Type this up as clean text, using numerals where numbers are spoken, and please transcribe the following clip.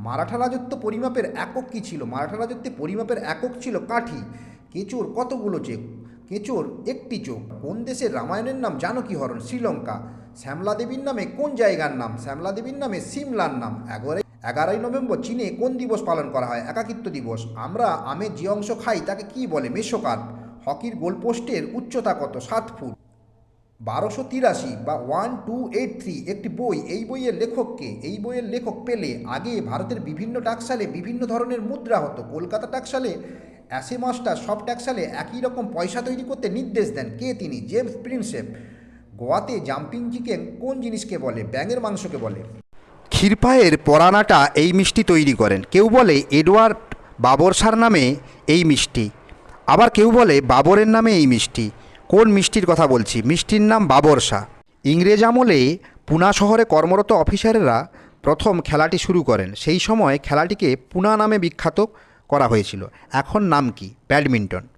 মারাঠা রাজত্ব পরিমাপের একক কী ছিল? মারাঠা রাজত্বে পরিমাপের একক ছিল কাঠি। কেঁচোর কতগুলো চোখ? কেঁচোর একটি চোখ। কোন দেশের রামায়ণের নাম জানকী হরণ? শ্রীলঙ্কা। শ্যামলা দেবীর নামে কোন জায়গার নাম? শ্যামলা দেবীর নামে সিমলার নাম। 11ই নভেম্বর চীনে কোন দিবস পালন করা হয়? একাকিত্ব দিবস। আমরা আমের যে অংশ খাই তাকে কি বলে? মেসোকার্প। হকির গোলপোস্টের উচ্চতা কত? 7 ফুট। 1283 বা 1283 একটি বই। এই বইয়ের লেখক কে? এই বইয়ের লেখক পেলে। আগে ভারতের বিভিন্ন টাকসালে বিভিন্ন ধরনের মুদ্রা হতো। কলকাতা টাকসালে অ্যাসে মাস্টার সব টাকসালে একই রকম পয়সা তৈরি করতে নির্দেশ দেন। কে তিনি? James Prinsep. গোয়াতে জাম্পিং চিকেন কোন জিনিসকে বলে? ব্যাঙের মাংসকে বলে। ক্ষীরপাইয়ের পরানাটা এই মিষ্টি তৈরি করেন। কেউ বলে এডওয়ার্ড বাবরশার নামে এই মিষ্টি, আবার কেউ বলে বাবরের নামে এই মিষ্টি। কোন মিষ্টির কথা বলছি? মিষ্টির নাম বাবরশা। ইংরেজ আমলে পুনা শহরে কর্মরত অফিসারেরা প্রথম খেলাটি শুরু করেন। সেই সময় খেলাটিকে পুনা নামে বিখ্যাত করা হয়েছিল। এখন নাম কি? ব্যাডমিন্টন।